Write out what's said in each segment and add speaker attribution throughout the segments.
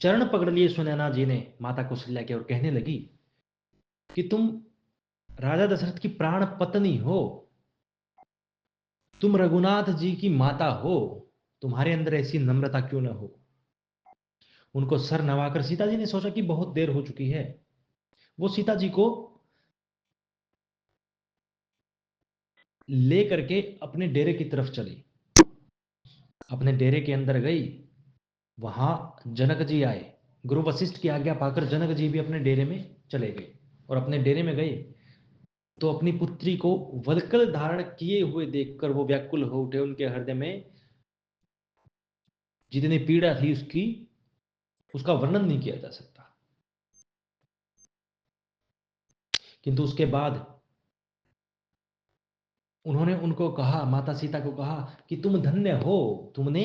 Speaker 1: चरण पकड़ लिए सुनैना जी ने माता कौशल्या के और कहने लगी कि तुम राजा दशरथ की प्राण पत्नी हो, तुम रघुनाथ जी की माता हो, तुम्हारे अंदर ऐसी नम्रता क्यों न हो। उनको सर नवाकर सीता जी ने सोचा कि बहुत देर हो चुकी है। वो सीता जी को ले करके अपने डेरे की तरफ चली, अपने डेरे के अंदर गई। वहां जनक जी आए। गुरु वशिष्ठ की आज्ञा पाकर जनक जी भी अपने डेरे में चले गए और अपने डेरे में गए तो अपनी पुत्री को वल्कल धारण किए हुए देखकर वो व्याकुल हो उठे। उनके हृदय में जितनी पीड़ा थी उसका वर्णन नहीं किया जा सकता। किंतु उसके बाद उन्होंने उनको कहा, माता सीता को कहा कि तुम धन्य हो, तुमने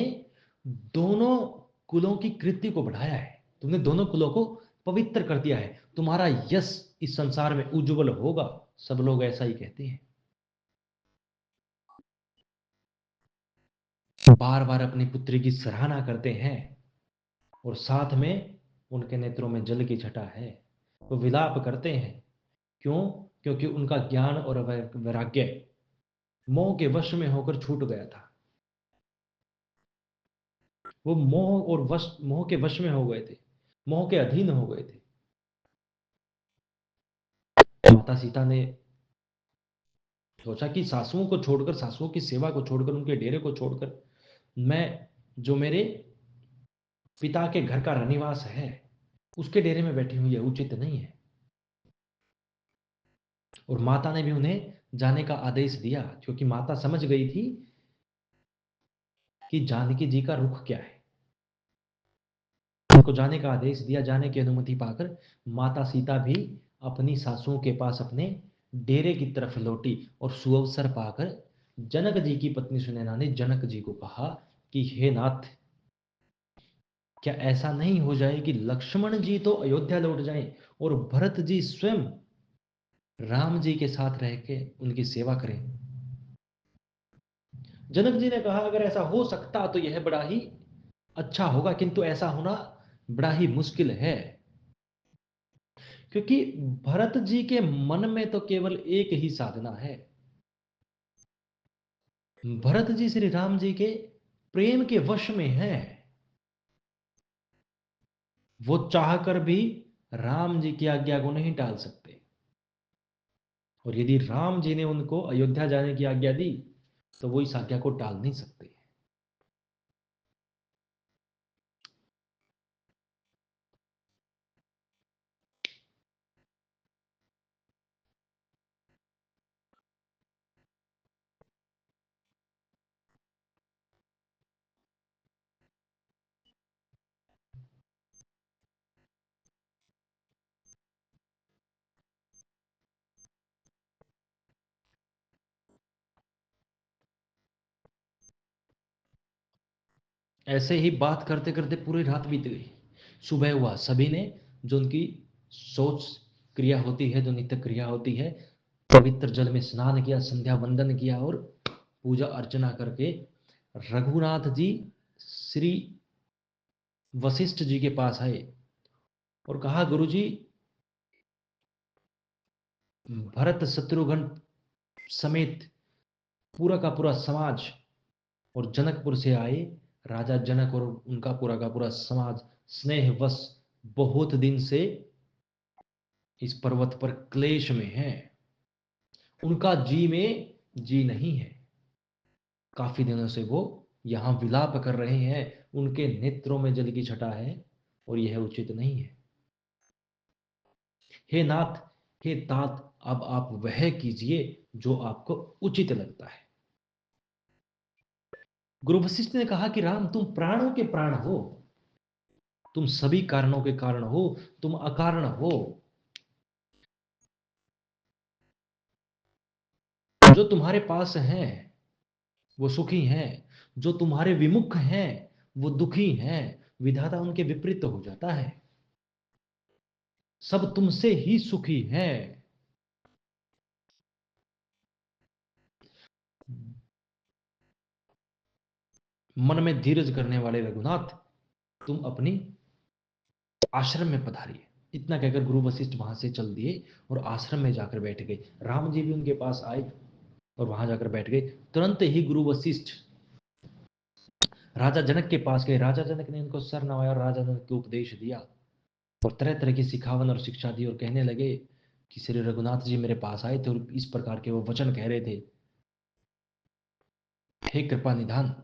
Speaker 1: दोनों कुलों की कृति को बढ़ाया है, तुमने दोनों कुलों को पवित्र कर दिया है, तुम्हारा यश इस संसार में उज्जवल होगा। सब लोग ऐसा ही कहते हैं। बार बार अपनी पुत्री की सराहना करते हैं और साथ में उनके नेत्रों में जल की छटा है। वो विलाप करते हैं। क्यों? क्योंकि उनका ज्ञान और वैराग्य मोह के वश में होकर छूट गया था। वो मोह के वश में हो गए थे, मोह के अधीन हो गए थे। माता सीता ने सोचा कि सासुओं को छोड़कर, सासुओं की सेवा को छोड़कर, उनके डेरे को छोड़कर मैं जो मेरे पिता के घर का रनिवास है उसके डेरे में बैठी हुई है, उचित नहीं है। और माता ने भी उन्हें जाने का आदेश दिया, क्योंकि माता समझ गई थी कि जानकी जी का रुख क्या है। उनको जाने का आदेश दिया। जाने की अनुमति पाकर माता सीता भी अपनी सासुओं के पास अपने डेरे की तरफ लौटी और सुअवसर पाकर जनक जी की पत्नी सुनैना ने जनक जी को कहा कि हे नाथ, क्या ऐसा नहीं हो जाए कि लक्ष्मण जी तो अयोध्या लौट जाएं और भरत जी स्वयं राम जी के साथ रह के उनकी सेवा करें। जनक जी ने कहा अगर ऐसा हो सकता तो यह बड़ा ही अच्छा होगा, किंतु ऐसा होना बड़ा ही मुश्किल है, क्योंकि भरत जी के मन में तो केवल एक ही साधना है। भरत जी श्री राम जी के प्रेम के वश में हैं। वो चाहकर भी राम जी की आज्ञा को नहीं टाल सकते। और यदि राम जी ने उनको अयोध्या जाने की आज्ञा दी तो वो इस आज्ञा को टाल नहीं सकते। ऐसे ही बात करते करते पूरी रात बीत गई। सुबह हुआ, सभी ने जो उनकी सोच क्रिया होती है, जो नित्य क्रिया होती है, पवित्र जल में स्नान किया, संध्या वंदन किया और पूजा अर्चना करके रघुनाथ जी श्री वशिष्ठ जी के पास आए और कहा, गुरुजी, भरत शत्रुघ्न समेत पूरा का पूरा समाज और जनकपुर से आए राजा जनक और उनका पूरा का पूरा समाज स्नेहवश बहुत दिन से इस पर्वत पर क्लेश में है। उनका जी में जी नहीं है। काफी दिनों से वो यहां विलाप कर रहे हैं, उनके नेत्रों में जल की छटा है और यह उचित नहीं है। हे नाथ, हे तात, अब आप वह कीजिए जो आपको उचित लगता है। गुरु वशिष्ठ ने कहा कि राम, तुम प्राणों के प्राण हो, तुम सभी कारणों के कारण हो, तुम अकारण हो। जो तुम्हारे पास हैं वो सुखी हैं, जो तुम्हारे विमुख हैं वो दुखी हैं। विधाता उनके विपरीत हो जाता है। सब तुमसे ही सुखी हैं। मन में धीरज करने वाले रघुनाथ, तुम अपनी आश्रम में पधारिए। इतना कहकर गुरु वशिष्ठ वहां से चल दिए और आश्रम में जाकर बैठ गए। राम जी भी उनके पास आए और वहां जाकर बैठ गए। तुरंत ही गुरु वशिष्ठ राजा जनक के पास गए। राजा जनक ने उनको सर नवाया और राजा जनक को उपदेश दिया और तरह तरह की सिखावन और शिक्षा दी और कहने लगे कि श्री रघुनाथ जी मेरे पास आए थे और इस प्रकार के वो वचन कह रहे थे, हे कृपा निधान,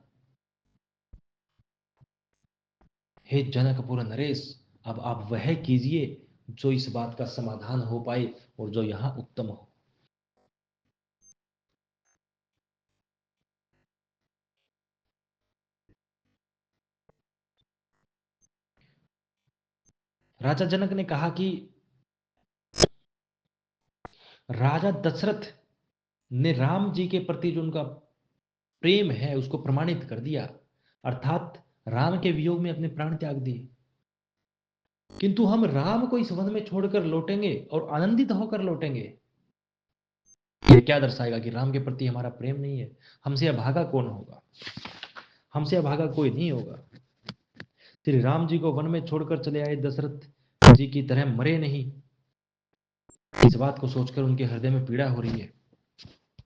Speaker 1: हे जनकपुर नरेश, अब आप वह कीजिए जो इस बात का समाधान हो पाए और जो यहां उत्तम हो। राजा जनक ने कहा कि राजा दशरथ ने राम जी के प्रति जो उनका प्रेम है उसको प्रमाणित कर दिया, अर्थात राम के वियोग में अपने प्राण त्याग दिए। किंतु हम राम को इस वन में छोड़कर लौटेंगे और आनंदित होकर लौटेंगे, ये क्या दर्शाएगा कि राम के प्रति हमारा प्रेम नहीं है। हमसे अभागा कौन होगा? हमसे अभागा कोई नहीं होगा। श्री राम जी को वन में छोड़कर चले आए दशरथ जी की तरह मरे नहीं, इस बात को सोचकर उनके हृदय में पीड़ा हो रही है।